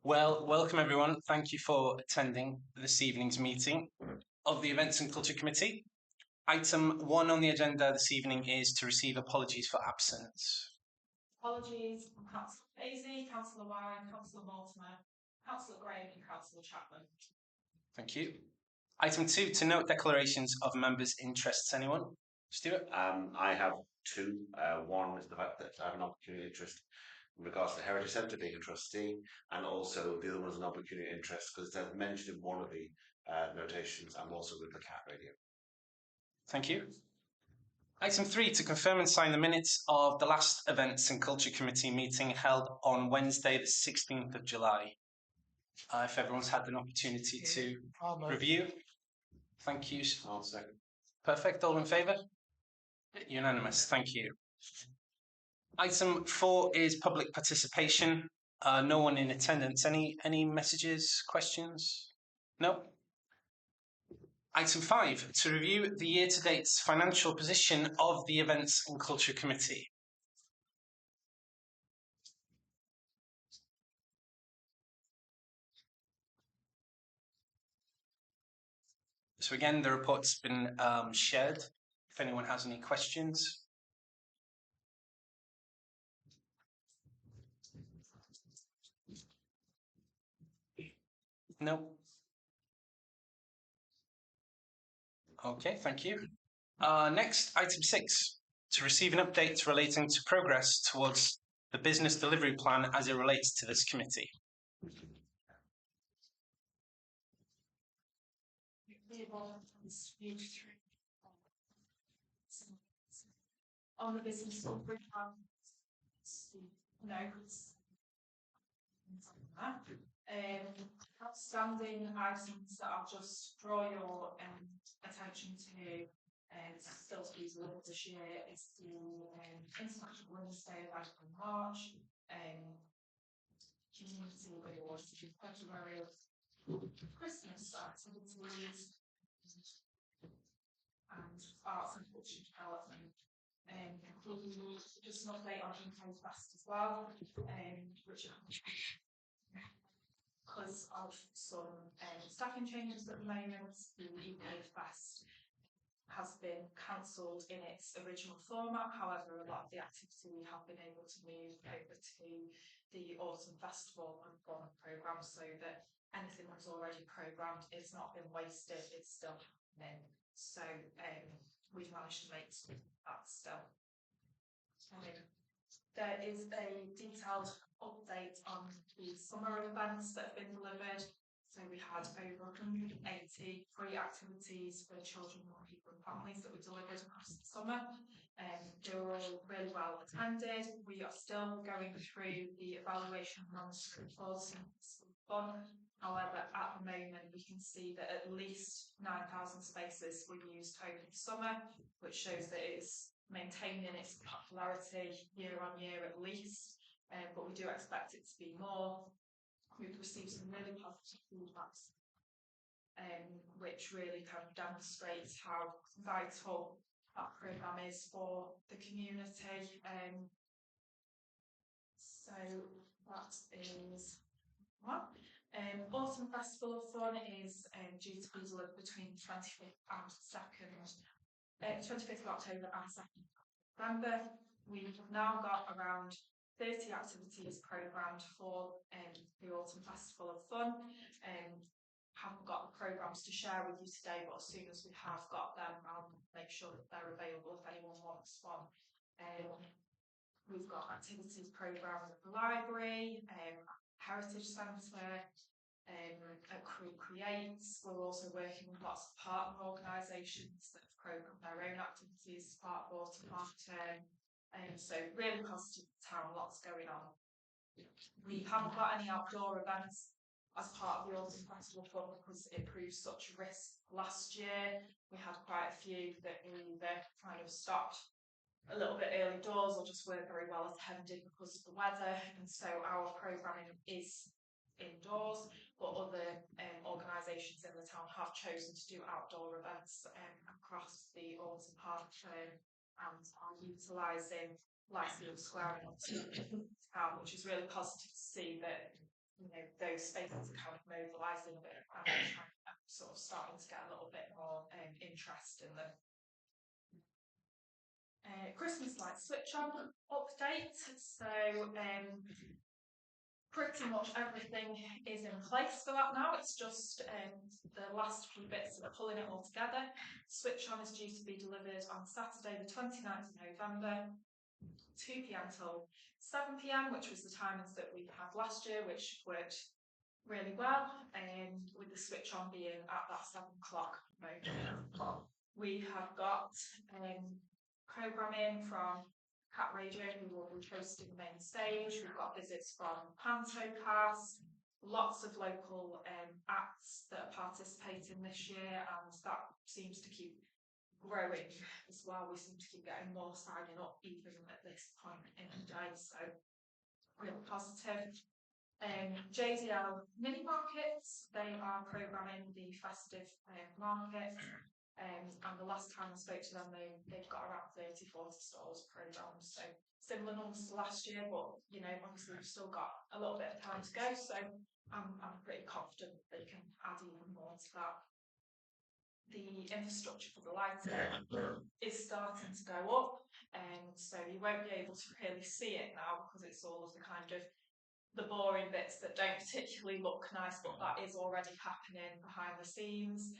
Well, welcome everyone. Thank you for attending this evening's meeting of the Events and Culture Committee. Item 1 on the agenda this evening is to receive apologies for absence. Apologies from Councillor Daisy, Councillor Warren, Councillor Mortimer, Councillor Graham and Councillor Chapman. Thank you. Item 2, to note declarations of members' interests. Anyone? Stuart? I have two. One is the fact that I have an opportunity interest in regards to the Heritage Centre being a trustee, and also the other one is an opportunity interest because it's mentioned in one of the notations and also with the cat radio. Thank you. Item 3, to confirm and sign the minutes of the last Events and Culture Committee meeting held on Wednesday, the 16th of July. If everyone's had an opportunity to review. Thank you. I'll second. Perfect. All in favour? Unanimous. Thank you. Item 4 is public participation. No one in attendance. Any messages, questions? No? Item 5, to review the year-to-date financial position of the Events and Culture Committee. So again, the report's been shared. If anyone has any questions. No? Okay, thank you. Next, item 6, to receive an update relating to progress towards the business delivery plan as it relates to this committee. On the business delivery plan, notes. Outstanding items that I'll just draw your attention to still to be delivered this year is the International Women's Day event in March, community awards in February, Christmas activities, and arts and culture development. Just an update on UK Fest as well, which because of some staffing changes at the moment, the UK Fest has been cancelled in its original format. However, a lot of the activity we have been able to move over to the Autumn Festival and Fun programme, so that anything that's already programmed is not been wasted, it's still happening. So we've managed to make that still. There is a detailed update on the summer events that have been delivered. So we had over 180 free activities for children, young people and families that were delivered across the summer. They were all really well attended. We are still going through the evaluation runs for some fun. However, at the moment we can see that at least 9,000 spaces were used over the summer, which shows that it's maintaining its popularity year on year at least, but we do expect it to be more. We've received some really positive feedback, which really kind of demonstrates how vital that programme is for the community. So that is what. Autumn Festival of Fun is due to be delivered between 25th and 25th of October and 2nd of November. We have now got around 30 activities programmed for the Autumn Festival of Fun. Haven't got the programmes to share with you today, but as soon as we have got them, I'll make sure that they're available if anyone wants one. We've got activities programmed at the library, Heritage Centre, at Crewe Creates. We're also working with lots of partner organisations that have programmed their own activities as part of Autumn Half Term. So really positive town, lots going on. We haven't got any outdoor events as part of the Autumn Festival Fun because it proved such a risk last year. We had quite a few that either kind of stopped a little bit early doors or just weren't very well attended because of the weather, and so our programming is indoors, but other organisations in the town have chosen to do outdoor events across the autumn half term and are utilising Lightfield Square in town, which is really positive to see that those spaces are kind of mobilising a bit and sort of starting to get a little bit more interest in them. Christmas light switch on update. So pretty much everything is in place for that now. It's just the last few bits of pulling it all together. Switch on is due to be delivered on Saturday the 29th of November, 2 p.m. till 7 p.m, which was the timings that we had last year, which worked really well, with the switch on being at that 7 o'clock mode. We have got programming from Cat Radio, who will be hosting the main stage. We've got visits from Pantocast, lots of local acts that are participating this year, and that seems to keep growing as well. We seem to keep getting more signing up even at this point in the day, so real positive. JDL mini markets, they are programming the festive market. And the last time I spoke to them, they've got around 30-40 stalls programmed, so similar numbers to last year, but obviously we've still got a little bit of time to go, so I'm pretty confident that they can add even more to that. The infrastructure for the lighting is starting to go up, and so you won't be able to really see it now because it's all of the kind of the boring bits that don't particularly look nice, but that is already happening behind the scenes,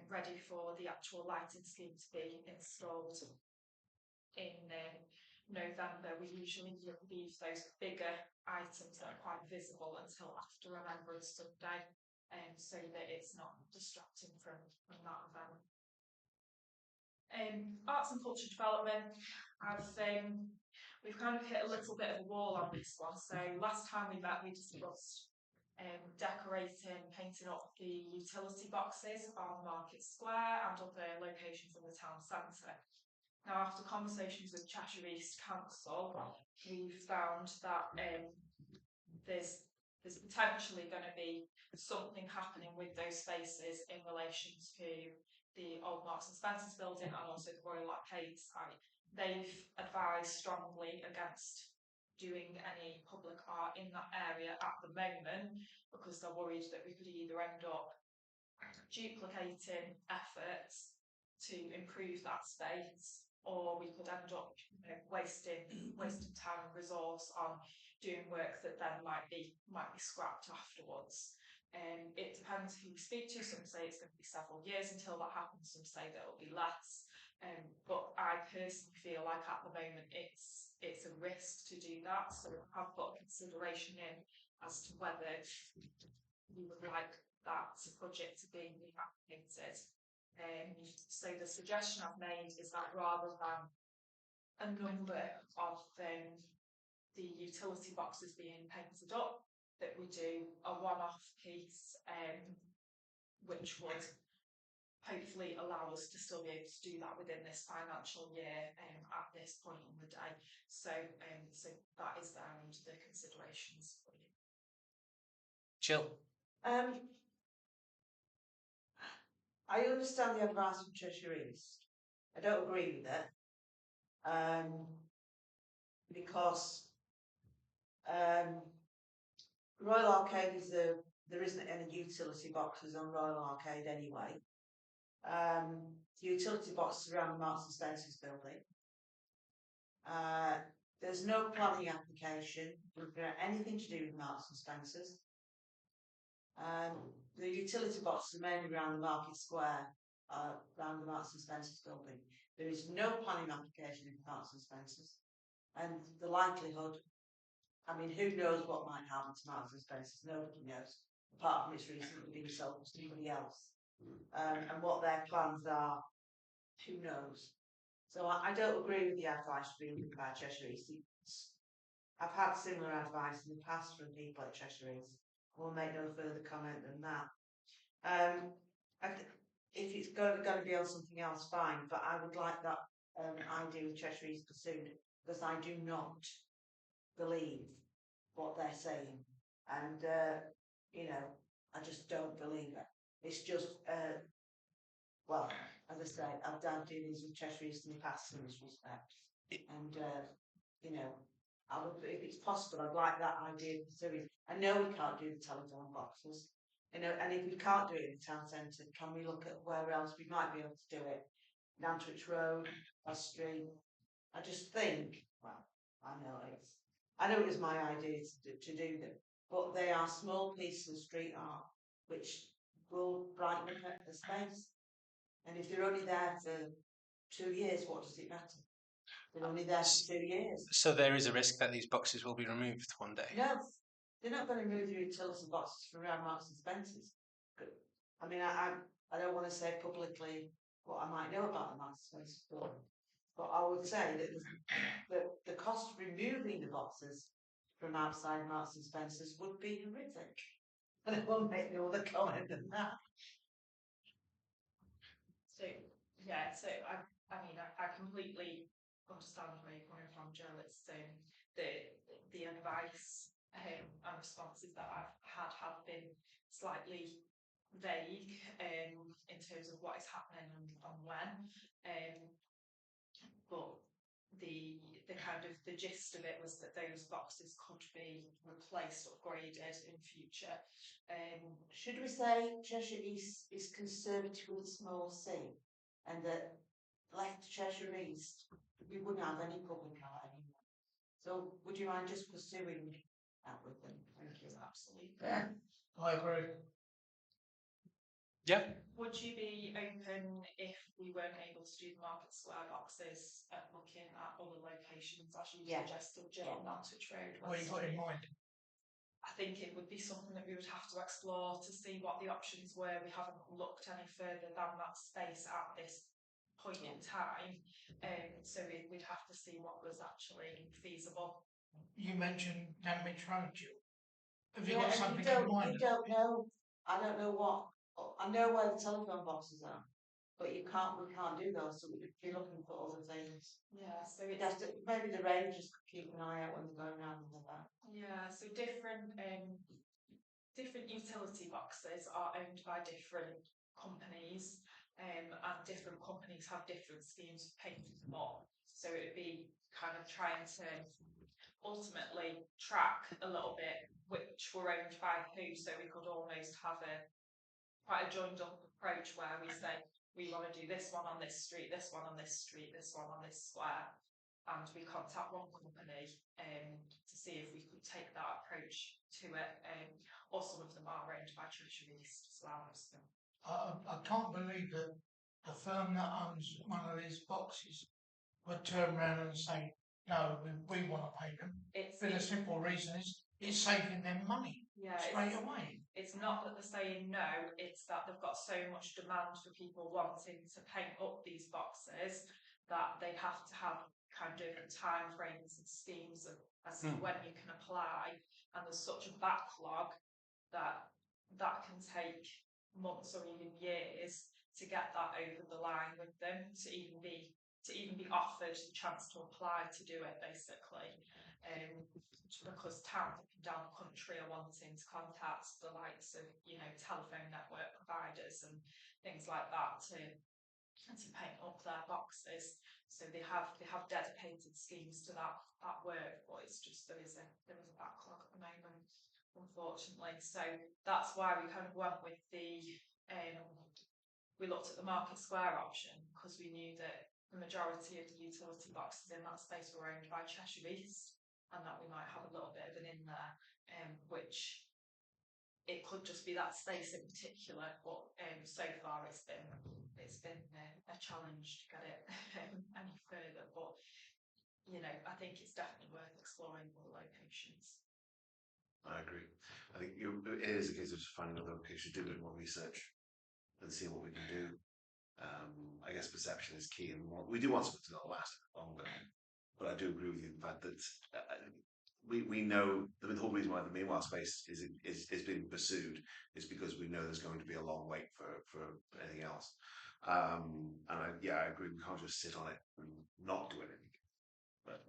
ready for the actual lighting scheme to be installed in November. We usually leave those bigger items that are quite visible until after Remembrance Sunday, so that it's not distracting from that event. Arts and culture development, we've kind of hit a little bit of a wall on this one. So last time we met, we discussed decorating, painting up the utility boxes on Market Square and other locations in the town centre. Now, after conversations with Cheshire East Council, we've found that there's potentially going to be something happening with those spaces in relation to the old Marks and Spencer's building and also the Royal Arcade site. They've advised strongly against doing any public art in that area at the moment because they're worried that we could either end up duplicating efforts to improve that space, or we could end up wasting time and resource on doing work that then might be scrapped afterwards. It depends who you speak to. Some say it's going to be several years until that happens, some say that it'll be less. But I personally feel like at the moment it's a risk to do that, so I've got consideration in as to whether we would like that budget to be reallocated. So the suggestion I've made is that rather than a number of the utility boxes being painted up, that we do a one-off piece, which would hopefully allow us to still be able to do that within this financial year at this point in the day. So that is there under the considerations for you. Jill. I understand the advice from Cheshire East. I don't agree with it, because Royal Arcade is there isn't any utility boxes on Royal Arcade anyway. Utility boxes around the Marks and Spencer's building. There's no planning application for anything to do with Marks and Spencer's. The utility boxes are mainly around the Market Square, around the Marks and Spencer's building. There is no planning application in Marks and Spencer's, and the likelihood, I mean, who knows what might happen to Marks and Spencer's? Nobody knows, apart from it's recently been sold to somebody else. And what their plans are, who knows? So I don't agree with the advice being given by Cheshire East. I've had similar advice in the past from people at Cheshire East. I will make no further comment than that. If it's going to be on something else, fine, but I would like that idea with Cheshire East pursued, because I do not believe what they're saying, and I just don't believe it. It's just well, as I say, I've done dealings with Cheshire East in the past in this respect, and I would, if it's possible, I'd like that idea pursuing. I know we can't do the telephone boxes, you know, and if we can't do it in the town centre, can we look at where else we might be able to do it? Nantwich Road, West Street. I just think, well, I know it was my idea to do them, but they are small pieces of street art which will brighten up the space. And if they're only there for 2 years, what does it matter? They're only there for 2 years. So there is a risk that these boxes will be removed one day. No, they're not going to move the utility boxes from around Marks and Spencer's. I mean, I don't want to say publicly what I might know about the Marks and Spencer's store, but I would say that the cost of removing the boxes from outside Marks and Spencer's would be horrific. And I won't make no other comment than that. So yeah, so I mean I completely understand where you're coming from, Jill. It's the advice and responses that I've had have been slightly vague in terms of what is happening and when. But the kind of the gist of it was that those boxes could be replaced, upgraded in future. Should we say Cheshire East is conservative with a small c, and that left Cheshire East we wouldn't have any public art anymore? So would you mind just pursuing that with them? Thank you. Absolutely. I agree. Yeah. Would you be open if we weren't able to do the Market Square boxes at looking at other locations as you suggested, Jill, Nantwich Road? What you got in mind? I think it would be something that we would have to explore to see what the options were. We haven't looked any further than that space at this point in time, so we'd have to see what was actually feasible. You mentioned Nantwich Road, Jill. Have you Yeah, got and something in mind? You don't know. I don't know what. I know where the telephone boxes are, but we can't do those. So we'd be looking for other things. Yeah, so We'd have to, maybe the rangers could keep an eye out when they're going around with that. yeah, so different utility boxes are owned by different companies, and different companies have different schemes of paying them up. So it'd be kind of trying to ultimately track a little bit which were owned by who, so we could almost have quite a joined up approach where we say we want to do this one on this street, this one on this street, this one on this square, and we contact one company to see if we could take that approach to it, or some of them are owned by Cheshire East as well. So. I can't believe that the firm that owns one of these boxes would turn around and say, no, we want to pay them. For the simple reason is it's saving them money straight away. It's not that they're saying no, it's that they've got so much demand for people wanting to paint up these boxes that they have to have kind of time frames and schemes as to when you can apply, and there's such a backlog that can take months or even years to get that over the line with them, to even be offered the chance to apply to do it, basically. Because towns up and down the country are wanting to contact the likes of, you know, telephone network providers and things like that to paint up their boxes. So they have dedicated schemes to that work, but it's just there is a backlog at the moment, unfortunately. So that's why we kind of went with we looked at the Market Square option, because we knew that the majority of the utility boxes in that space were owned by Cheshire East, and that we might have a little bit of an in there, which it could just be that space in particular, but so far it's been a challenge to get it any further. But you know, I think it's definitely worth exploring other locations. I agree. I think it is a case of just finding another location, doing more research, and see what we can do. I guess perception is key, and we do want something to last longer. But I do agree with you in the fact that we know the whole reason why the meanwhile space is being pursued is because we know there's going to be a long wait for anything else. And I agree. We can't just sit on it and not do anything. But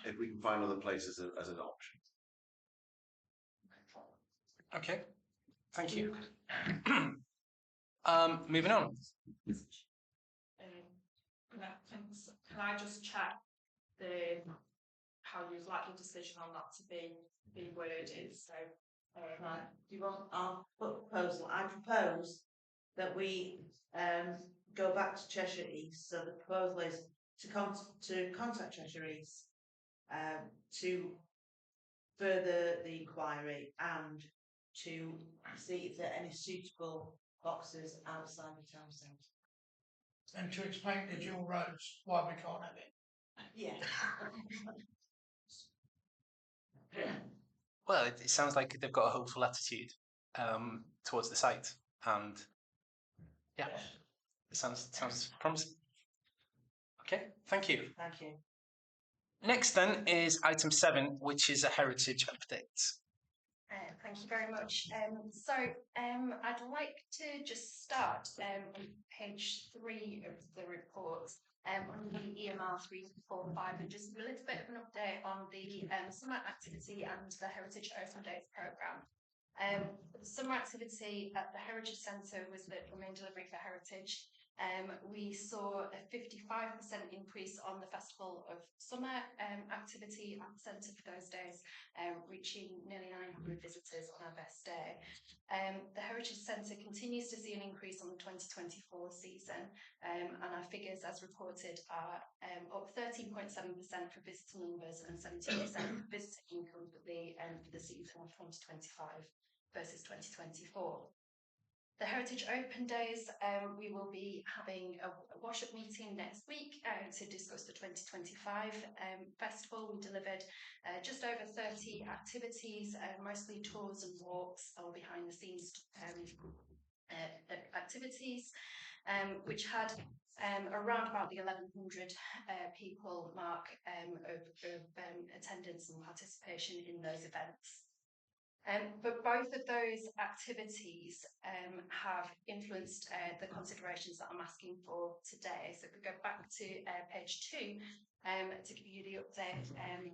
if we can find other places as an option. Okay, thank you. Moving on. Can I just check how you'd like your decision on that to be worded. So, Right, do you want our proposal? I propose that we go back to Cheshire East. So the proposal is to contact Cheshire East to further the inquiry and to see if there are any suitable boxes outside the town centre. And to explain to dual roads why we can't have it. Yeah. Well, it sounds like they've got a hopeful attitude towards the site, and yeah, it sounds promising. Okay, thank you. Thank you. Next then is item 7, which is a heritage update. Thank you very much. I'd like to just start on page 3 of the report on the EMR 345 and just a little bit of an update on the summer activity and the Heritage Open Days programme. The summer activity at the Heritage Centre was the main delivery for Heritage. We saw a 55% increase on the Festival of Summer activity at the centre for those days, reaching nearly 900 visitors on our best day. The Heritage Centre continues to see an increase on the 2024 season, and our figures as reported are up 13.7% for visitor numbers and 70% for visitor income for the season of 2025 versus 2024. The Heritage Open Days, we will be having a wash-up meeting next week to discuss the 2025 festival. We delivered just over 30 activities, mostly tours and walks or behind-the-scenes activities, which had around about the 1,100 people mark of attendance and participation in those events. But both of those activities have influenced the considerations that I'm asking for today. So if we go back to page 2 to give you the update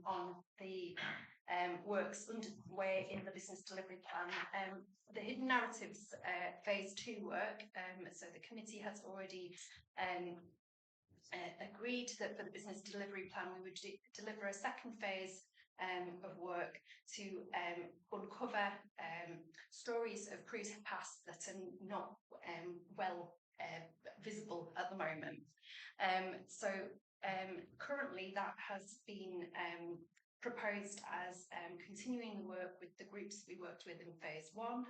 on the works underway in the business delivery plan. The Hidden Narratives phase 2 work, so the committee has already agreed that for the business delivery plan we would deliver a second phase of work to uncover stories of cruise past that are not well visible at the moment. Currently that has been proposed as continuing the work with the groups we worked with in phase 1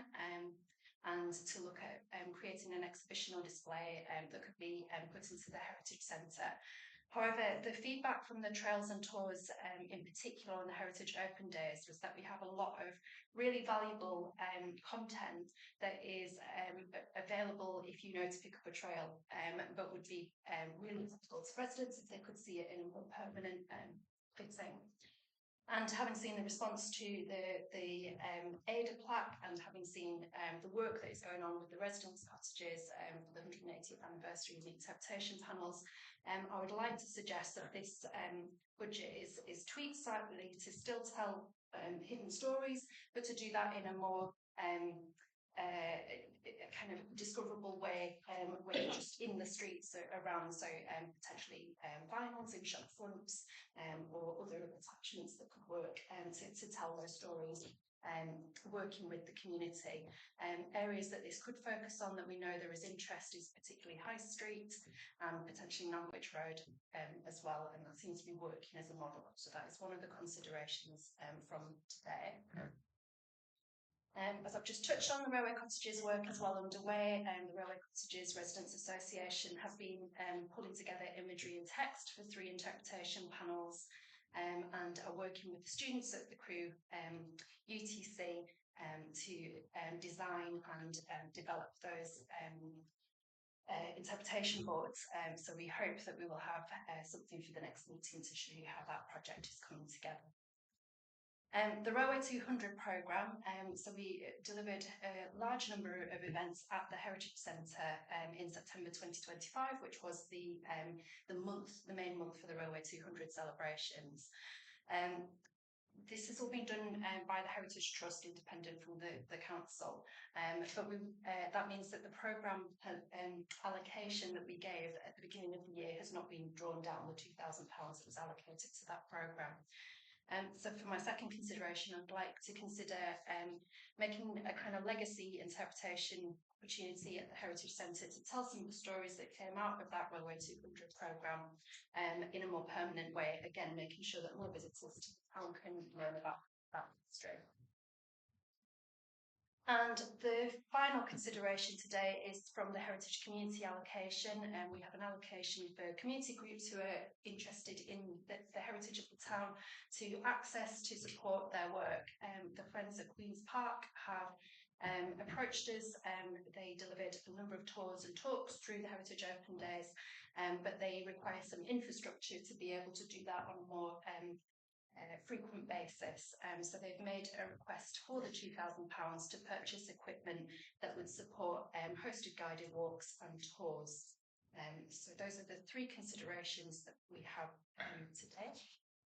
and to look at creating an exhibition or display that could be put into the Heritage Centre. However, the feedback from the trails and tours, in particular on the Heritage Open Days, was that we have a lot of really valuable content that is available if you know to pick up a trail, but would be really useful to residents if they could see it in a more permanent fixing. And having seen the response to the ADA plaque and having seen the work that is going on with the residents' cottages for the 180th anniversary of the interpretation panels, I would like to suggest that this budget is tweaked slightly to still tell hidden stories, but to do that in a more kind of discoverable way where you're just in the streets around, so potentially vinyls in shop fronts or other attachments that could work to tell those stories, working with the community. Areas that this could focus on that we know there is interest is particularly High Street and potentially Nantwich Road as well, and that seems to be working as a model. So that is one of the considerations from today. As I've just touched on, the Railway Cottages work is well underway, and the Railway Cottages Residents Association have been pulling together imagery and text for 3 interpretation panels and are working with the students at the Crewe UTC to design and develop those interpretation boards. So we hope that we will have something for the next meeting to show you how that project is coming together. The Railway 200 programme, so we delivered a large number of events at the Heritage Centre in September 2025, which was the main month for the Railway 200 celebrations. This has all been done by the Heritage Trust, independent from the council, but that means that the programme allocation that we gave at the beginning of the year has not been drawn down, the £2,000 that was allocated to that programme. So for my second consideration, I'd like to consider making a kind of legacy interpretation opportunity at the Heritage Centre to tell some of the stories that came out of that Railway 200 programme in a more permanent way, again making sure that more visitors to the town can learn about that history. And the final consideration today is from the Heritage Community allocation, and we have an allocation for community groups who are interested in the heritage of the town to access to support their work. The Friends at Queen's Park have approached us. They delivered a number of tours and talks through the Heritage Open Days, but they require some infrastructure to be able to do that on a more frequent basis. So they've made a request for the £2,000 to purchase equipment that would support hosted guided walks and tours. So those are the three considerations that we have today.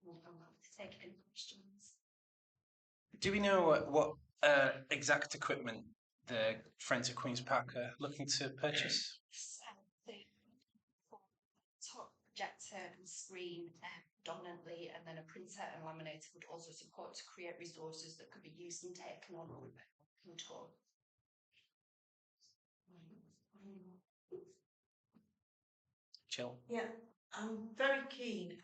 I'm happy to take any questions. Do we know what exact equipment the Friends of Queen's Park are looking to purchase? The top projector and screen dominantly, and then a printer and laminator would also support to create resources that could be used and taken on tour. Jill? Yeah, I'm very keen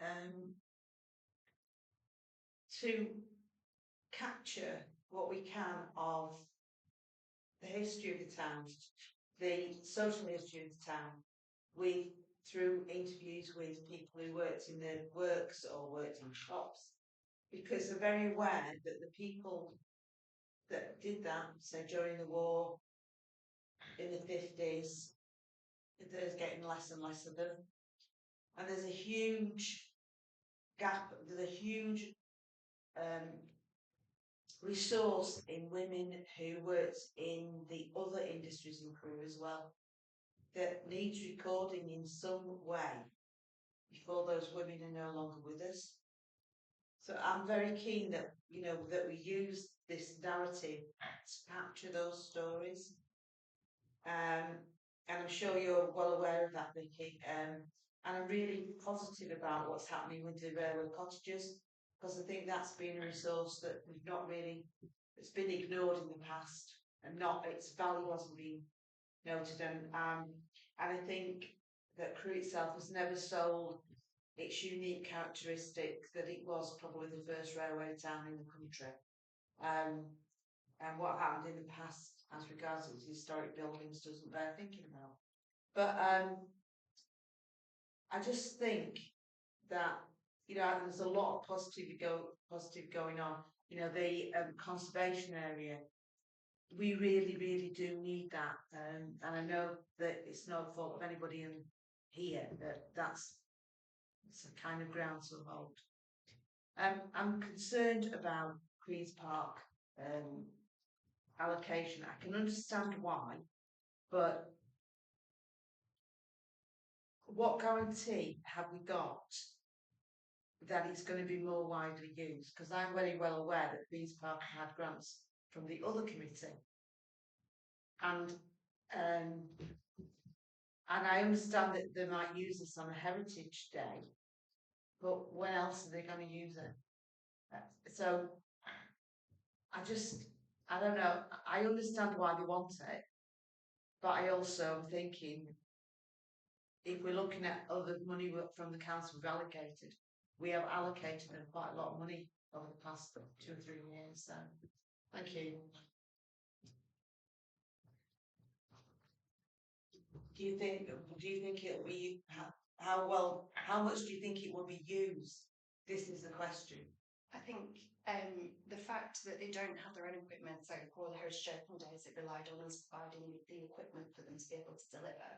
to capture what we can of the history of the town, the social history of the town, through interviews with people who worked in the works or worked in shops, because they're very aware that the people that did that, say during the war, in the 50s, there's getting less and less of them. And there's a huge gap, there's a huge resource in women who worked in the other industries in Crewe as well, that needs recording in some way before those women are no longer with us. So I'm very keen that, you know, that we use this narrative to capture those stories. And I'm sure you're well aware of that, Vicky. And I'm really positive about what's happening with the railway cottages, because I think that's been a resource that we've not really, it's been ignored in the past, and not its value hasn't been noted. And I think that Crewe itself has never sold its unique characteristic that it was probably the first railway town in the country. And what happened in the past as regards its historic buildings doesn't bear thinking about. But I just think that, you know, there's a lot of positive going on. You know, the conservation area, we really, really do need that. And I know that it's no fault of anybody in here, it's a kind of ground to hold. I'm concerned about Queen's Park allocation. I can understand why, but what guarantee have we got that it's going to be more widely used? Because I'm very well aware that Queen's Park had grants from the other committee, and I understand that they might use this on a Heritage Day, but when else are they going to use it? So I don't know. I understand why they want it, but I also am thinking, if we're looking at other money from the council we've allocated, we have allocated them quite a lot of money over the past 2 or 3 years. So, thank you. Do you think it'll be how much do you think it will be used? This is the question. I think the fact that they don't have their own equipment, so for the Heritage Open Days, it relied on us providing the equipment for them to be able to deliver.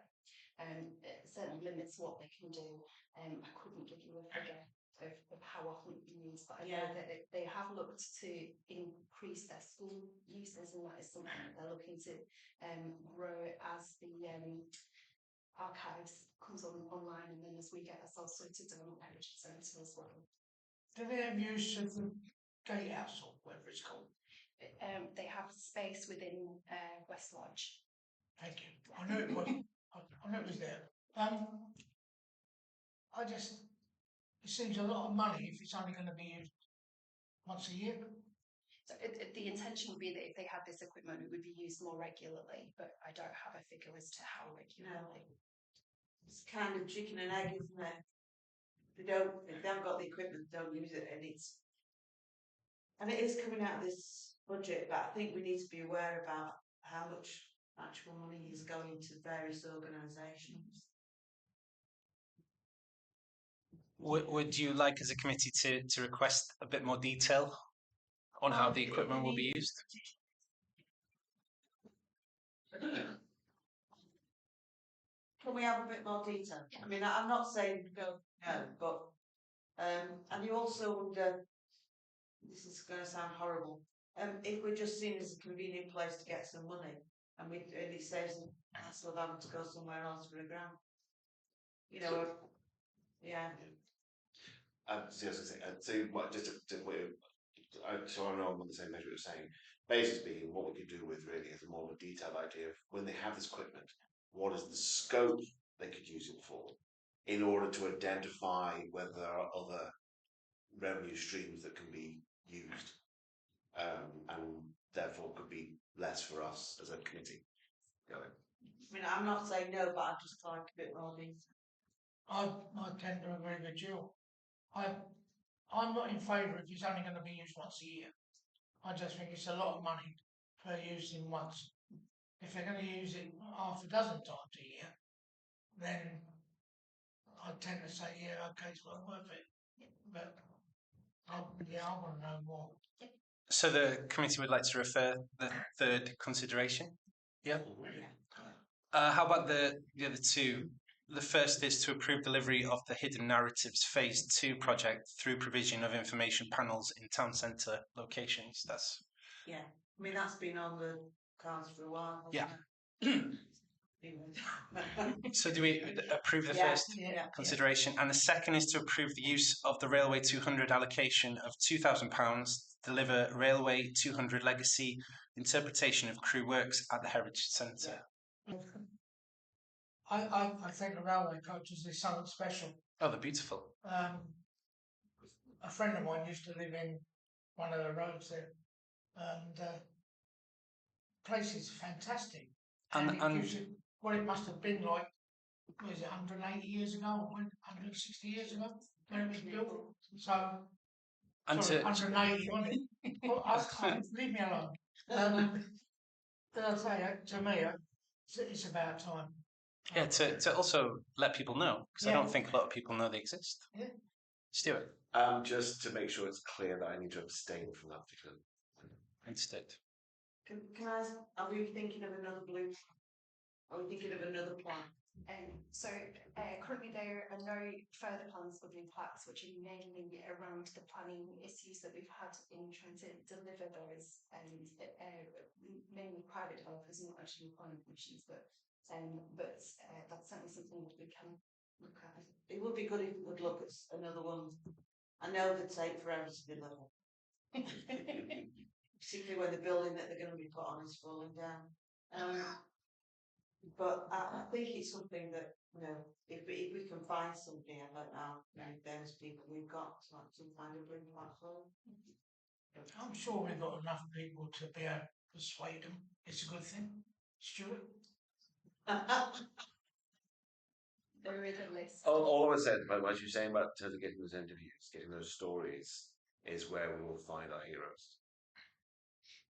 It certainly limits what they can do. I couldn't give you a figure of how often it be used, but I know that they have looked to increase their school uses, and that is something that they're looking to grow as the archives comes online, and then as we get ourselves sorted on Heritage Centre as well. Do they have use of the gatehouse or whatever it's called? They have space within West Lodge. Thank you. I knew it was. I knew it was there. It seems a lot of money if it's only going to be used once a year. So the intention would be that if they had this equipment, it would be used more regularly, but I don't have a figure as to how regularly. It's kind of chicken and egg, isn't it? If they haven't got the equipment, they don't use it, and it is coming out of this budget, but I think we need to be aware about how much actual money is going to various organisations. Would you like, as a committee, to request a bit more detail on how the equipment will be used? Can we have a bit more detail? I mean, I'm not saying go no, but and you also wonder, this is going to sound horrible, if we're just seen as a convenient place to get some money, and it saves the hassle of having to go somewhere else for a grant. You know, yeah. So, so I know I'm on the same measure you're saying. Basically, what we could do with really is a more of a detailed idea of when they have this equipment, what is the scope they could use it for, in order to identify whether there are other revenue streams that can be used, and therefore could be less for us as a committee. Going. I mean, I'm not saying no, but I'd just like a bit more detail. I tend to agree with Jill. I'm not in favour if it's only going to be used once a year. I just think it's a lot of money for using once. If they're going to use it half a dozen times a year, then I tend to say, yeah, okay, it's well worth it. But I want to know more. So the committee would like to refer the third consideration. Yeah. How about the other two? The first is to approve delivery of the Hidden Narratives Phase 2 project through provision of information panels in town centre locations. That's I mean, that's been on the cards for a while. Yeah. So do we approve the first consideration? And the second is to approve the use of the Railway 200 allocation of £2,000 to deliver Railway 200 legacy interpretation of Crewe works at the Heritage Centre. I think the railway coaches is something special. Oh, they're beautiful. A friend of mine used to live in one of the roads there, and the place is fantastic. And it must have been like, what is it, 180 years ago, 160 years ago when it was built. So, and sorry, 180, wasn't it? Well, leave me alone. Then I say, to me, it's about time. Yeah, to also let people know, because I don't think a lot of people know they exist. Yeah. Stuart. Just to make sure it's clear that I need to abstain from that particular. Instead. Can I ask, are we thinking of another blue? Are we thinking of another plan? So currently there are no further plans for blue plaques, which are mainly around the planning issues that we've had in trying to deliver those, and mainly private developers, not actually planning issues, but that's certainly something that we can look at. It would be good if we would look at another one. I know they take forever to deliver. Particularly when the building that they're going to be put on is falling down. But I think it's something that, you know, if we can find something, I don't know, those people we've got to find a blue platform. I'm sure we've got enough people to be able to persuade them. It's a good thing. Stuart? There is a list. All I said, as you're saying about getting those interviews, getting those stories, is where we will find our heroes.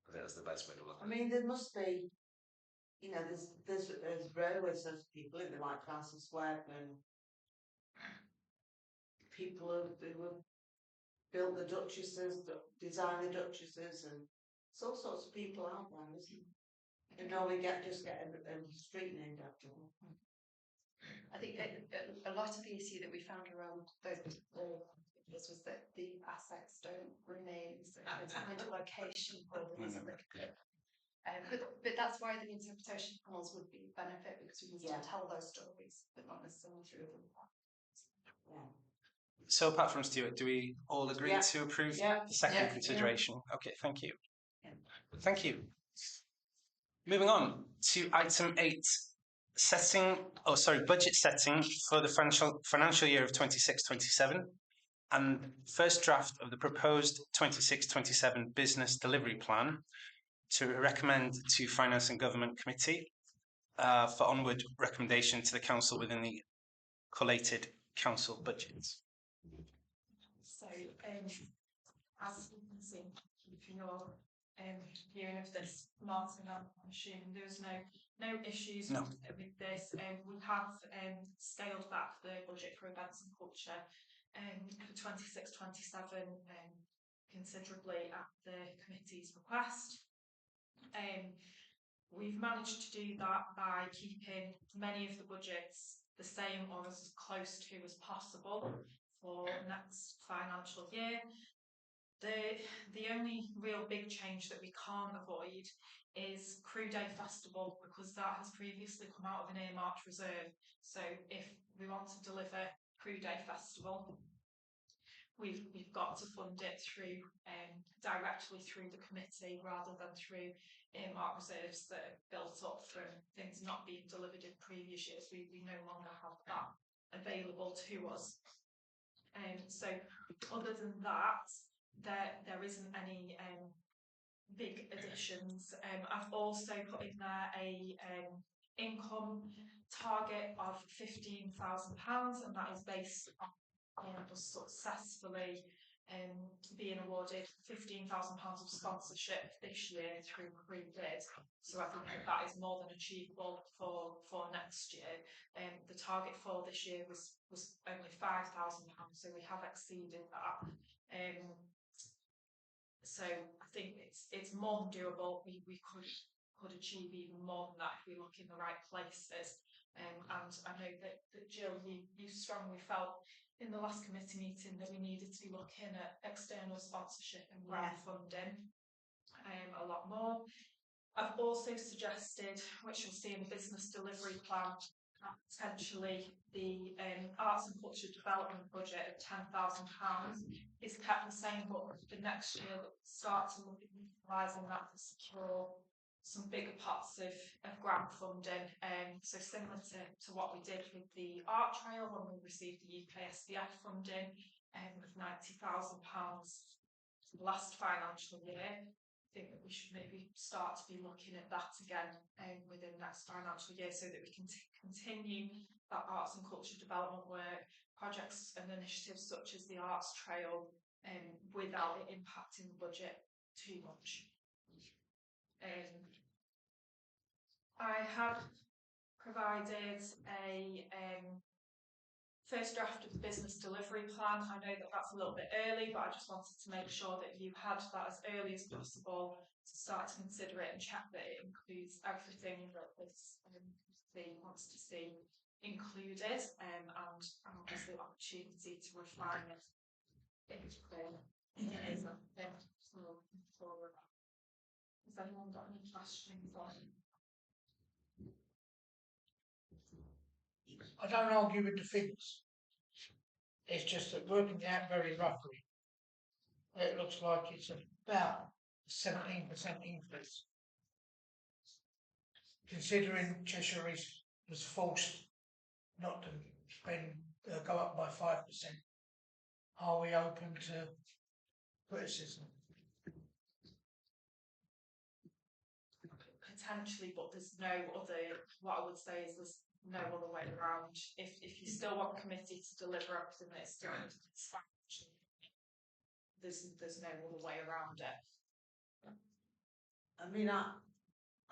I think that's the best way to look at it. I mean, there must be, you know, there's railway sort of people in the like Francis Webb and people who built the duchesses, designed the duchesses, and it's all sorts of people out there, isn't it? And normally get a street named after them. I think a lot of the issue that we found around those was that the assets don't remain, so there's a kind of location for them, isn't there? But that's why the interpretation panels would be a benefit, because we can still tell those stories, but not necessarily through them. Yeah. So apart from Stuart, do we all agree to approve the second consideration? Okay, thank you. Thank you. Moving on to item 8, budget setting for the financial year of 26-27 And first draft of the proposed 26-27 business delivery plan to recommend to Finance and Government Committee for onward recommendation to the Council within the collated Council budgets. So, as you can see from your viewing of this, Martin, I'm assuming there was no issues No. with this. We have scaled back the budget for events and culture for 26-27 considerably at the committee's request. We've managed to do that by keeping many of the budgets the same or as close to as possible for next financial year. The only real big change that we can't avoid is Crewe Day Festival, because that has previously come out of an earmarked reserve. So if we want to deliver Crewe Day Festival, we've got to fund it through directly through the committee rather than through earmarked reserves that are built up from things not being delivered in previous years. We no longer have that available to us. So other than that, there isn't any big additions. I've also put in there a income target of £15,000, and that is based on us successfully being awarded £15,000 of sponsorship this year through Crewe Bid. So I think that is more than achievable for next year. The target for this year was only £5,000, so we have exceeded that. So I think it's more than doable. We could achieve even more than that if we look in the right places. And I know that Jill, you strongly felt in the last committee meeting that we needed to be looking at external sponsorship and grant funding a lot more. I've also suggested, which you'll see in the business delivery plan, that potentially the arts and culture development budget of £10,000 is kept the same, but for next year start to look at utilising that to secure some bigger pots of grant funding. So similar to what we did with the art trail when we received the UKSDF funding of £90,000 last financial year. I think that we should maybe start to be looking at that again within next financial year, so that we can continue that arts and culture development work, projects and initiatives such as the arts trail, without it impacting the budget too much. I have provided a first draft of the business delivery plan. I know that that's a little bit early, but I just wanted to make sure that you had that as early as possible to start to consider it and check that it includes everything that this committee wants to see included, and obviously the opportunity to refine it. It's clear. Has anyone got any questions on it? I don't argue with the figures. It's just that working it out very roughly, it looks like it's about 17% increase. Considering Cheshire East was forced not to go up by 5%, are we open to criticism? Potentially, but there's no other. What I would say is there's no other way around. If you still want committee to deliver everything that it's doing, there's no other way around it. I mean,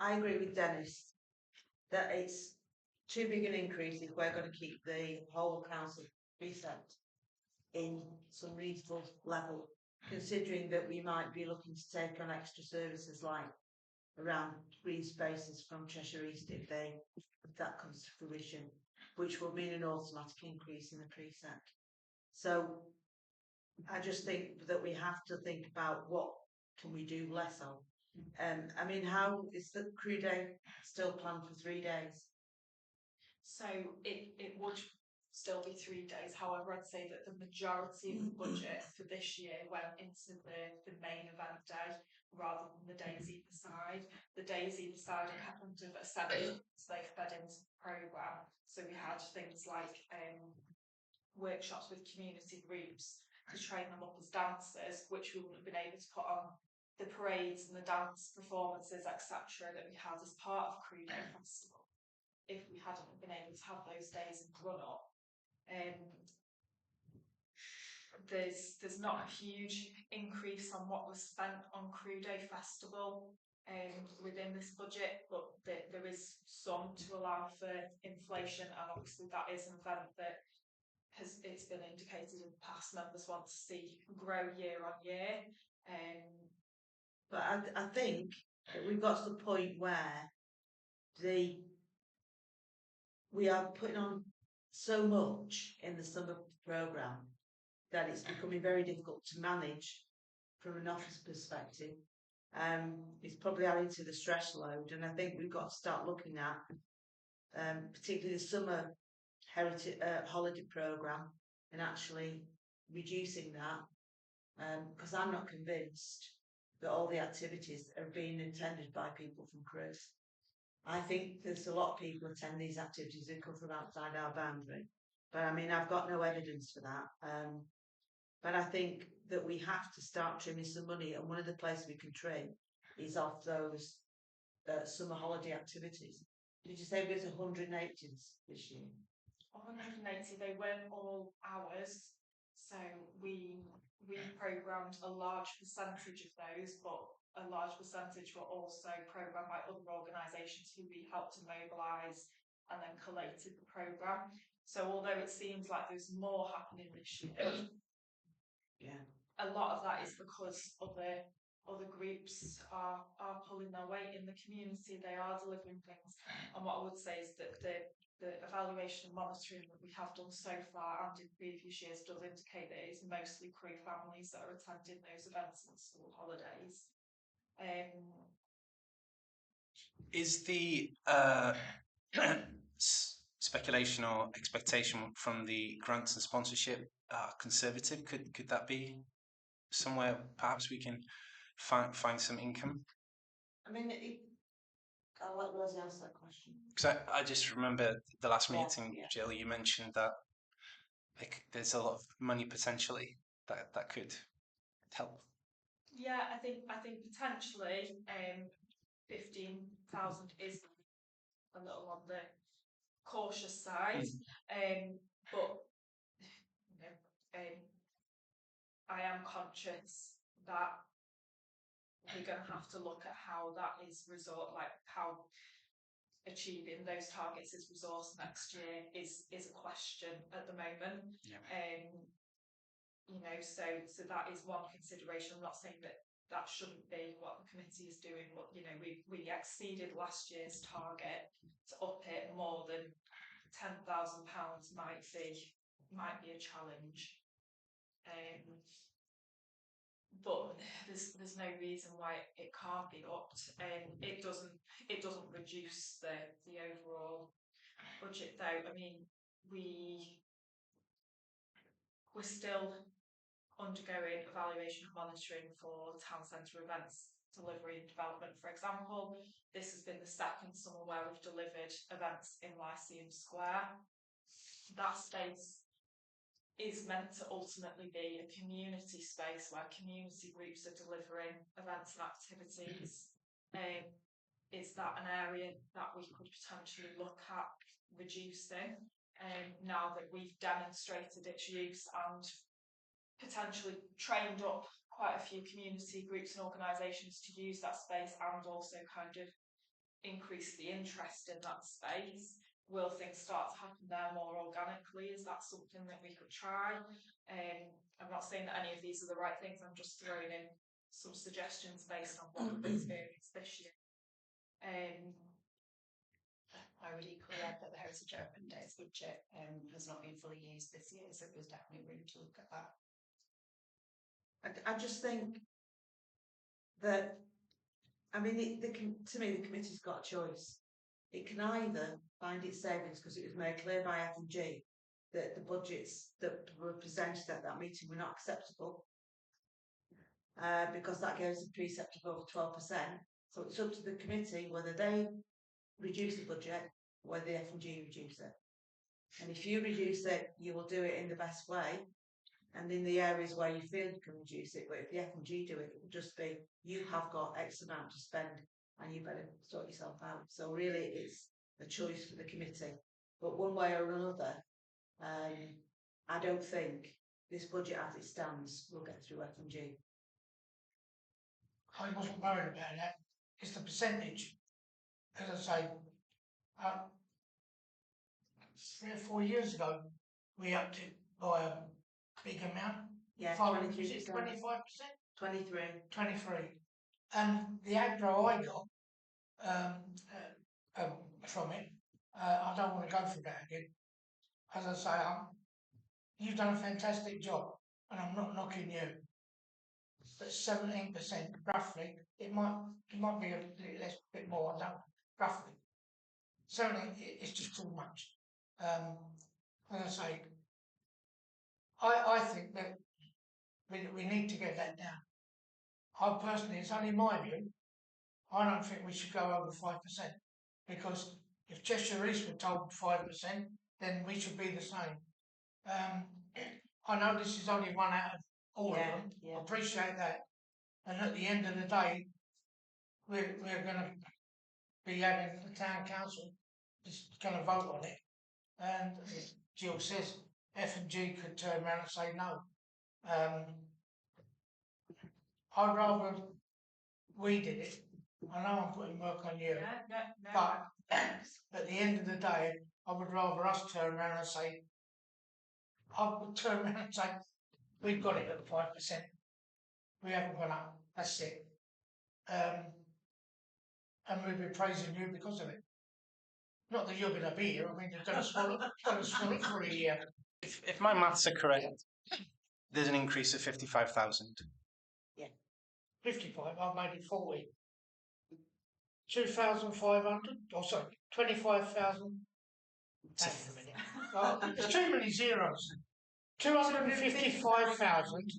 I agree with Dennis that it's too big an increase if we're going to keep the whole council precinct in some reasonable level, considering that we might be looking to take on extra services like around green spaces from Cheshire East if that comes to fruition, which will mean an automatic increase in the precinct. So I just think that we have to think about what can we do less of. I mean, how is the Crewe Day still planned for 3 days? So it would still be 3 days. However, I'd say that the majority of the budget for this year went into the main event day rather than the days either side. The days either side are kind of assembled, so they fed into the programme. So we had things like workshops with community groups, to train them up as dancers, which we wouldn't have been able to put on the parades and the dance performances, etc., that we had as part of Crewe Day Festival if we hadn't been able to have those days in the run up. There's not a huge increase on what was spent on Crewe Day Festival within this budget, but there is some to allow for inflation, and obviously that is an event that it's been indicated in the past members want to see grow year on year. But I think that we've got to the point where we are putting on so much in the summer programme that it's becoming very difficult to manage from an office perspective. It's probably adding to the stress load, and I think we've got to start looking at particularly the summer heritage holiday programme and actually reducing that, because I'm not convinced that all the activities are being attended by people from Crewe. I think there's a lot of people attend these activities who come from outside our boundary, but I mean I've got no evidence for that. But I think that we have to start trimming some money, and one of the places we can trim is off those summer holiday activities. Did you say there's 180 this year? 180, they weren't all ours, so we programmed a large percentage of those, but a large percentage were also programmed by other organisations who we helped to mobilise and then collated the programme. So although it seems like there's more happening this year, a lot of that is because other groups are pulling their weight in the community. They are delivering things, and what I would say is that the evaluation and monitoring that we have done so far and in previous years does indicate that it's mostly Crewe families that are attending those events and school holidays. Is the speculation or expectation from the grants and sponsorship conservative? Could that be somewhere perhaps we can find some income? I mean, I'll let Rosie answer that question. Because I just remember the last meeting, Jill, you mentioned that there's a lot of money potentially that could help. Yeah, I think potentially 15,000 is a little on the cautious side, but you know, I am conscious that we're going to have to look at how that is how achieving those targets as resource next year is a question at the moment. You know, so that is one consideration. I'm not saying that shouldn't be what the committee is doing, but you know, we exceeded last year's target. To up it more than £10,000 might be a challenge. But there's no reason why it can't be upped. It doesn't reduce the overall budget though. I mean, we're still undergoing evaluation and monitoring for town centre events delivery and development. For example, this has been the second summer where we've delivered events in Lyceum Square. That space is meant to ultimately be a community space where community groups are delivering events and activities. Is that an area that we could potentially look at reducing now that we've demonstrated its use and potentially trained up quite a few community groups and organisations to use that space and also kind of increase the interest in that space? Will things start to happen there more organically? Is that something that we could try? I'm not saying that any of these are the right things, I'm just throwing in some suggestions based on what we've experienced this year. I would equally add that the Heritage Open Days budget has not been fully used this year, so there's definitely room to look at that. I just think that, I mean, to me, the committee's got a choice. It can either find its savings because it was made clear by F&G that the budgets that were presented at that meeting were not acceptable, because that gives a precept of over 12%. So it's up to the committee whether they reduce the budget, or whether the F&G reduce it. And if you reduce it, you will do it in the best way. And in the areas where you feel you can reduce it, but if the F&G do it, it will just be, you have got X amount to spend and you better sort yourself out. So really it's a choice for the committee. But one way or another, I don't think this budget as it stands will get through F&G. I wasn't worried about that. It's the percentage. As I say, 3 or 4 years ago, we upped it by a big amount. Yeah, 25%. 23. 23. And the aggro I got from it, I don't want to go through that again. As I say, you've done a fantastic job, and I'm not knocking you. But 17%, roughly, it might be a little less, bit more. I don't know, roughly. 17, it's just too much. As I say, I think that we need to get that down. I personally, it's only my view, I don't think we should go over 5%, because if Cheshire East were told 5%, then we should be the same. I know this is only one out of all of them. I appreciate that. And at the end of the day, we're going to be having the town council is going to vote on it. And as Jill says, F&G could turn around and say no. I'd rather we did it. I know I'm putting work on you, but at the end of the day, I would rather us turn around and say, I would turn around and say, we've got it at 5%. We haven't gone up. That's it. And we'll be praising you because of it. Not that you're going to be here. I mean, you're going to swallow it for a year. If my maths are correct, there's an increase of 55,000. 55, I've made it 40. 2,500, or sorry, 25,000. Hang on a minute. Oh, there's too many zeros. 255,000 to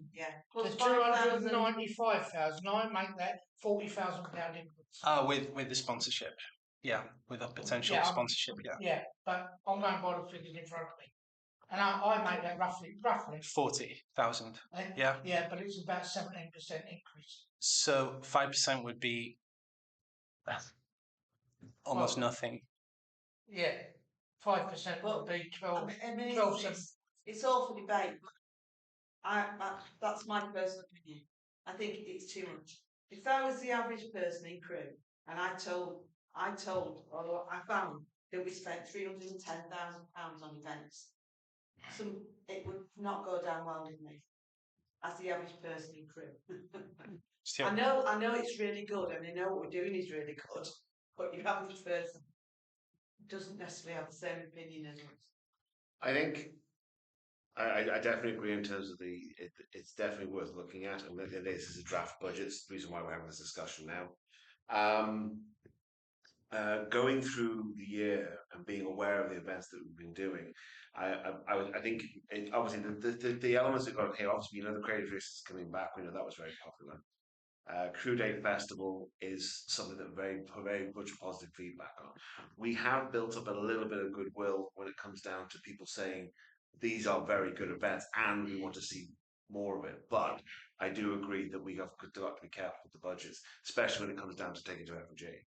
295,000. I make that £40,000 increase. With the sponsorship. Yeah, with a potential sponsorship, Yeah, but I'm going by the figures in front of me. And I make that roughly 40,000. Yeah. Yeah, but it's about 17% increase. So 5% would be almost nothing. Yeah, 5% would be 12. I mean, 12 it's all for debate. That's my personal opinion. I think it's too much. If I was the average person in Crewe, and I found that we spent £310,000 on events, it would not go down well with me as the average person in Crewe. I know it's really good, and I know what we're doing is really good, but your average person doesn't necessarily have the same opinion as us. I think I definitely agree in terms of it's definitely worth looking at, and this is a draft budget. It's the reason why we're having this discussion now. Going through the year and being aware of the events that we've been doing, I think obviously the elements that got here, obviously, the Creative Race is coming back. We know that was very popular. Crewe Day Festival is something that very much positive feedback on. We have built up a little bit of goodwill when it comes down to people saying these are very good events and we want to see more of it. But I do agree that we have got to be careful with the budgets, especially when it comes down to taking to F&G.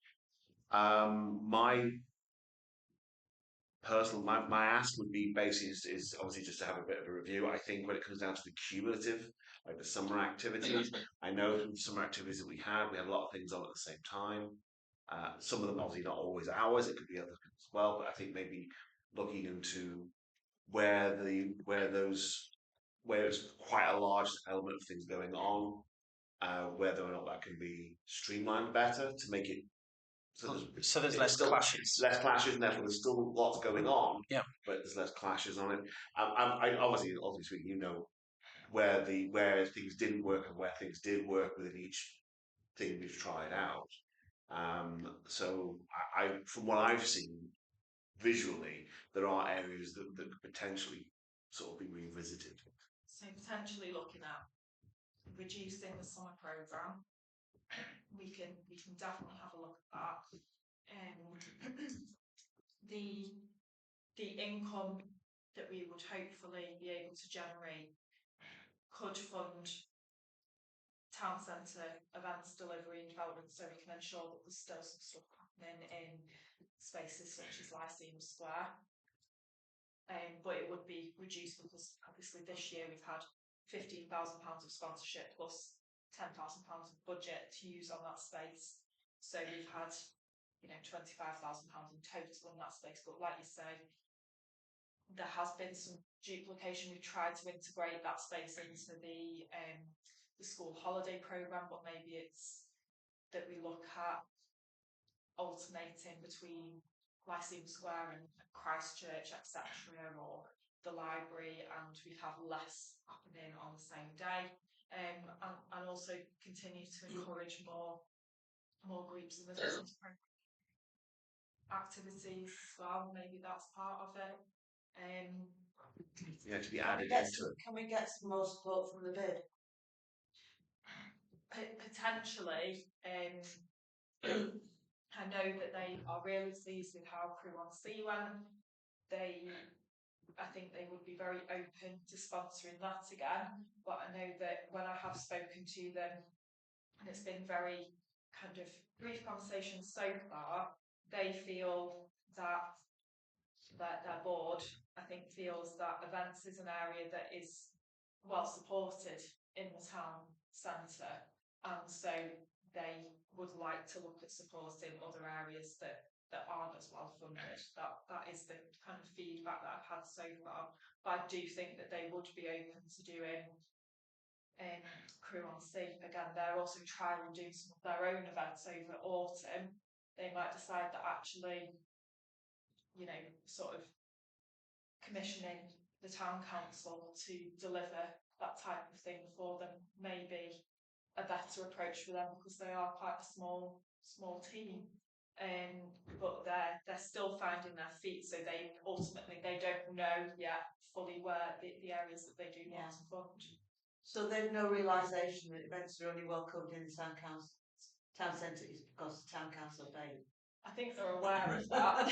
My ask would be basically is obviously just to have a bit of a review. I think when it comes down to the cumulative, like the summer activities, I know from the summer activities that we had a lot of things on at the same time. Some of them obviously not always ours, it could be other people as well, but I think maybe looking into where there's quite a large element of things going on, whether or not that can be streamlined better to make it so there's less clashes. Less clashes, and therefore there's still lots going on. Yeah, but there's less clashes on it. I obviously, you know, where things didn't work and where things did work within each thing we've tried out. So from what I've seen visually, there are areas that could potentially sort of be revisited. So potentially looking at reducing the summer programme. We can definitely have a look at that. The income that we would hopefully be able to generate could fund town centre events, delivery and development, so we can ensure that there's still some stuff happening in spaces such as Lyceum Square. But it would be reduced because obviously this year we've had £15,000 of sponsorship plus £10,000 of budget to use on that space. So we've had, £25,000 in total on that space. But like you say, there has been some duplication. We've tried to integrate that space into the school holiday programme, but maybe it's that we look at alternating between Lyceum Square and Christchurch, etc., or the library, and we have less happening on the same day, and also continue to encourage more groups in the business program activities as well. Maybe that's part of it. To be added into it. Can we get some more support from the bid? Potentially. I know that they are really pleased with how Crewe went. I think they would be very open to sponsoring that again, but I know that when I have spoken to them, and it's been very kind of brief conversations so far, they feel that their board, I think, feels that events is an area that is well supported in the town centre, and so they would like to look at supporting other areas that aren't as well funded. That is the kind of feedback that I've had so far. But I do think that they would be open to doing Crewe on Sea. Again, they're also trying to do some of their own events over autumn. They might decide that actually, sort of commissioning the town council to deliver that type of thing for them may be a better approach for them, because they are quite a small team. But they're still finding their feet, so they don't know yet fully where the areas that they do want to fund. So they've no realisation that events are only welcomed in the town centre is because the town council paid. I think they're aware of that.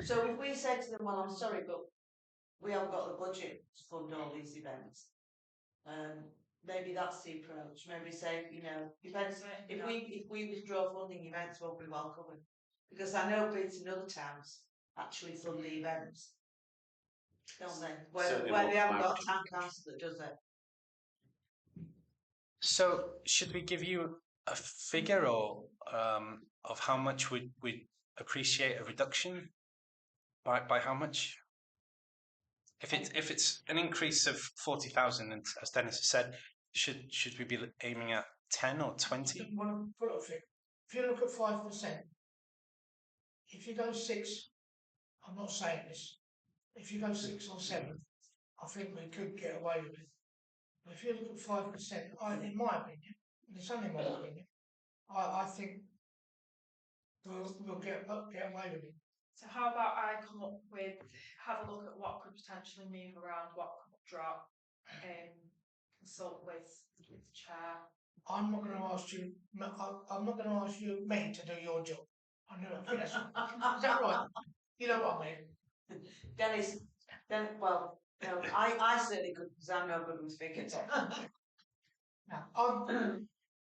So if we said to them, well, I'm sorry, but we haven't got the budget to fund all these events, maybe that's the approach. Maybe say, events. If we withdraw funding, events won't be welcome, because I know bids in other towns actually fund the events, don't they? Where they haven't got a town council that does it. So, should we give you a figure or of how much we'd appreciate a reduction? By how much? If it's an increase of 40,000, and as Dennis has said, should we be aiming at 10 or 20? If you look at 5%, if you go 6, I'm not saying this. If you go 6 or 7, I think we could get away with it. But if you look at 5%, in my opinion, and it's only my opinion, I think we'll get away with it. So how about I have a look at what could potentially move around, what could drop, consult with the chair. I'm not going to ask you. I'm not going to ask you me to do your job. I know. Is that right? You know what I mean? Dennis. Well, no, I certainly could, because I'm no good with figures. Now,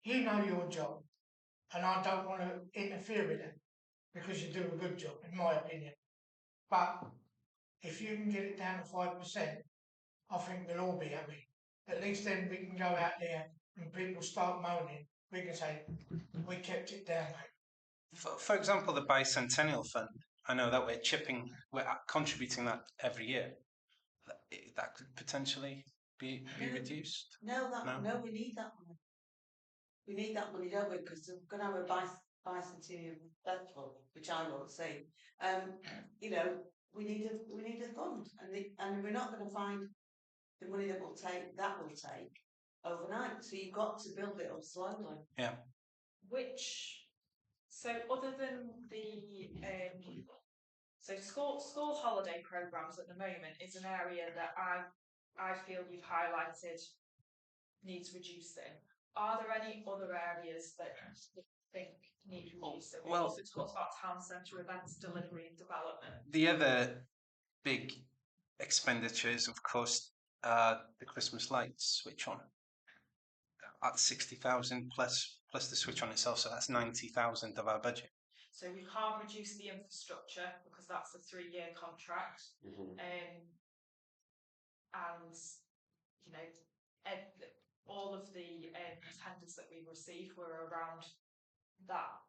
you know your job, and I don't want to interfere with it, because you do a good job, in my opinion. But if you can get it down to 5%, I think we'll all be happy. At least then we can go out there and people start moaning. We can say, we kept it down, mate. For example, the Bicentennial Fund, I know that we're contributing that every year. That could potentially be reduced. No, we need that money. We need that money, don't we? Because we're going to have a Bicentennial festival, which I won't see. We need a fund, and we're not going to find the money that will take overnight. So you've got to build it up slowly. Yeah. So other than the school holiday programmes at the moment is an area that I feel you've highlighted needs reducing. Are there any other areas that you think need reducing? Well, also talks about town centre events, delivery and development. The other big expenditure is, of course, the Christmas lights switch on at 60,000 plus the switch on itself, so that's 90,000 of our budget. So we can't reduce the infrastructure because that's a 3-year contract. And you know, all of the tenders that we received were around that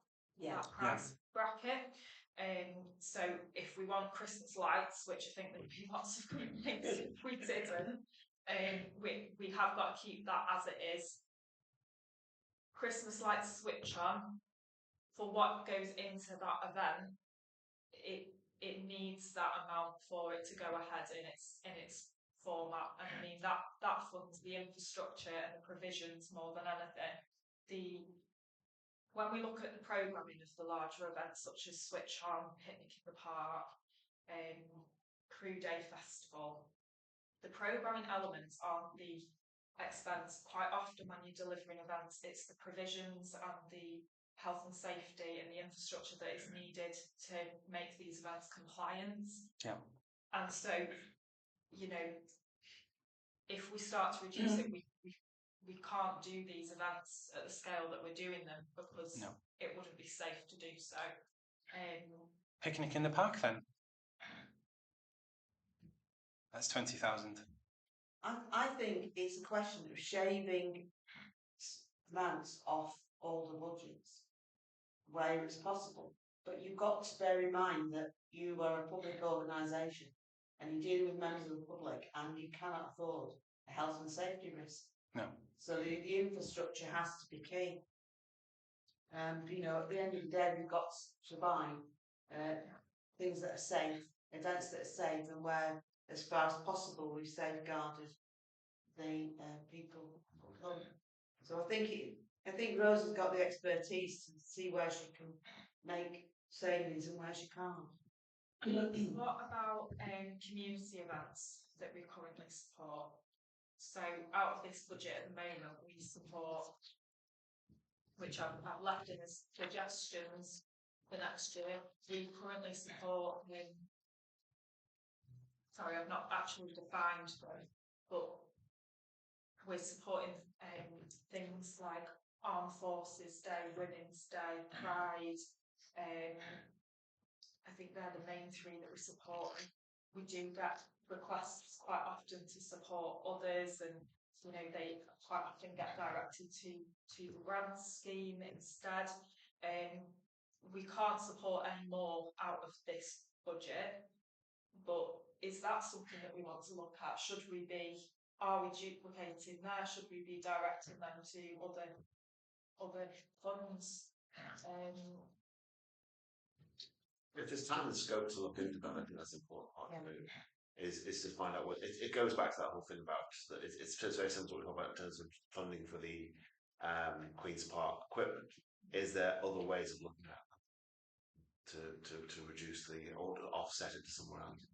price bracket. So if we want Christmas lights, which I think there'd be lots of complaints if we didn't, we have got to keep that as it is. Christmas lights switch on for what goes into that event. It needs that amount for it to go ahead in its format, and I mean that funds the infrastructure and the provisions more than anything. When we look at the programming of the larger events such as Switch On, Picnic in the Park, Crewe Day Festival, the programming elements aren't the expense. Quite often when you're delivering events, it's the provisions and the health and safety and the infrastructure that is needed to make these events compliant. Yeah. And so, you know, if we start to reduce it, we can't do these events at the scale that we're doing them because it wouldn't be safe to do so. Picnic in the Park then? That's 20,000. I think it's a question of shaving amounts off all the budgets where it's possible. But you've got to bear in mind that you are a public organisation and you're dealing with members of the public and you cannot afford a health and safety risk. No. So the infrastructure has to be key. You know, at the end of the day, we've got to buy things that are safe, events that are safe, and where, as far as possible, we've safeguarded the people who come. So I think Rose has got the expertise to see where she can make savings and where she can't. What about community events that we currently support? So out of this budget at the moment, we support, which I've left in as suggestions for next year. We currently support sorry, I've not actually defined them, but we're supporting things like Armed Forces Day, Women's Day, Pride. I think they're the main 3 that we support. We do get requests quite often to support others, and you know they quite often get directed to the grants scheme instead. We can't support any more out of this budget, but is that something that we want to look at? Are we duplicating there? Should we be directing them to other funds? If there's time and scope to look into that, I think that's an important part of it. Is to find out what it goes back to that whole thing about that it's very similar to what we talk about in terms of funding for the Queen's Park equipment. Is there other ways of looking at that to reduce or to offset it to somewhere else?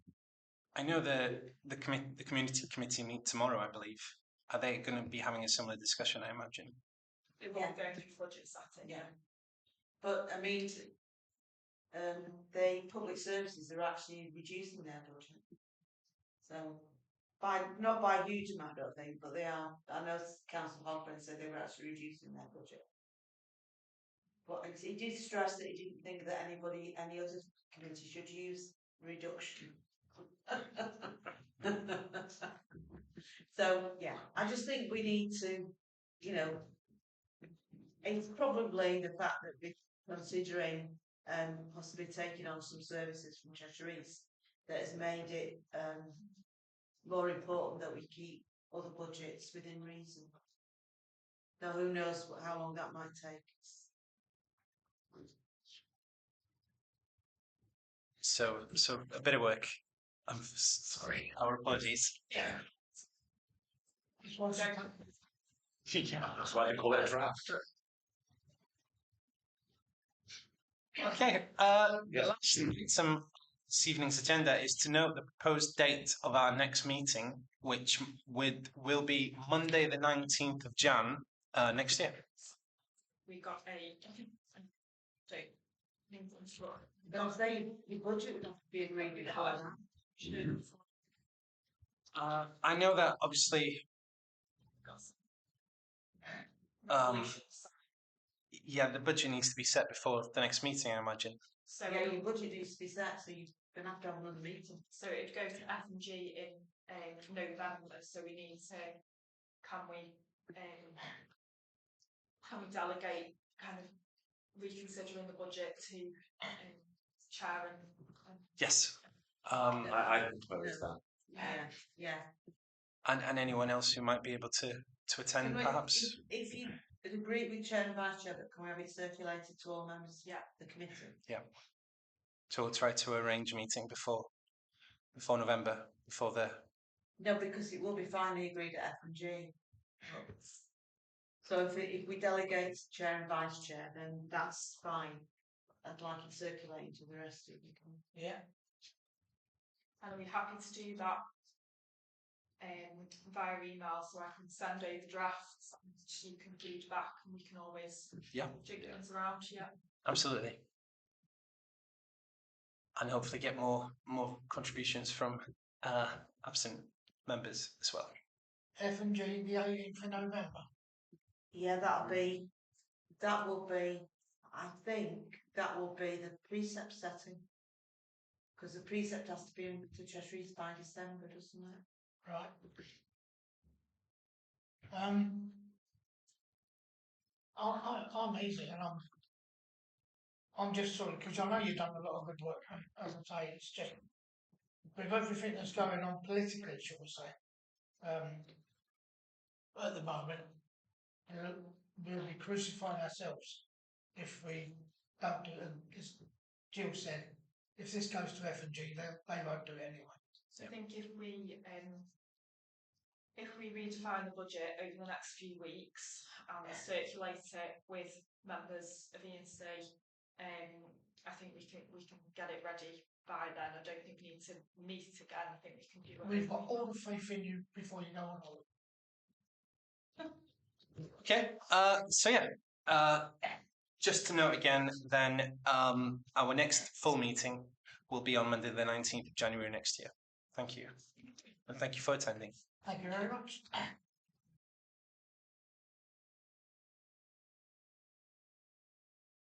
I know the community committee meet tomorrow, I believe. Are they going to be having a similar discussion, I imagine? It will be going through budget setting. Yeah. But I mean, the public services are actually reducing their budget. So, not by a huge amount, I don't think, but they are. I know Council Hogben said they were actually reducing their budget. But he did stress that he didn't think that any other committee should use reduction. So, yeah, I just think we need to, you know, it's probably the fact that we're considering possibly taking on some services from Cheshire East that has made it more important that we keep other budgets within reason. Now, who knows how long that might take. So a bit of work. I'm sorry. Our apologies. Yeah. Yeah. That's why you call it a draft. Okay. Lastly, some this evening's agenda is to note the proposed date of our next meeting, which will be Monday, the 19th of Jan next year. We got a date. Don't say your budget would have to be agreed before that. I know that obviously, yeah, the budget needs to be set before the next meeting, I imagine. So Yeah, your budget needs to be set, so you're gonna have to have another meeting. So it'd go to F and G in November. So we need to can we delegate kind of reconsidering the budget to chair and Yes. I propose that. Yeah. And anyone else who might be able to attend, perhaps. If you agree with chair and vice chair, but can we have it circulated to all members? Yeah, the committee. Yeah. So we'll try to arrange a meeting before November, before the. No, because it will be finally agreed at F and G. So if we delegate chair and vice chair, then that's fine. I'd like it circulating to the rest of you. Yeah. And are we happy to do that via email, so I can send over drafts and you can feed back and we can always jig things around? Yeah, Absolutely. And hopefully get more contributions from absent members as well. F and G, the 18th of November. Yeah, I think that will be the precept setting. Because the precept has to be in to Cheshire by December, doesn't it? Right. I'm easy, and I'm just sort of, because I know you've done a lot of good work, and as I say, it's just with everything that's going on politically, shall we say, at the moment, we'll be crucifying ourselves if we don't do it. As Jill said, if this goes to F and G, they won't do it anyway. So I think if we redefine the budget over the next few weeks and circulate it with members of ENC, I think we can get it ready by then. I don't think we need to meet again. I think we can do it. We've got all the faith in you before you go on holiday. Okay. So yeah. Just to note again, then our next full meeting will be on Monday, the 19th of January next year. Thank you, and thank you for attending. Thank you very much.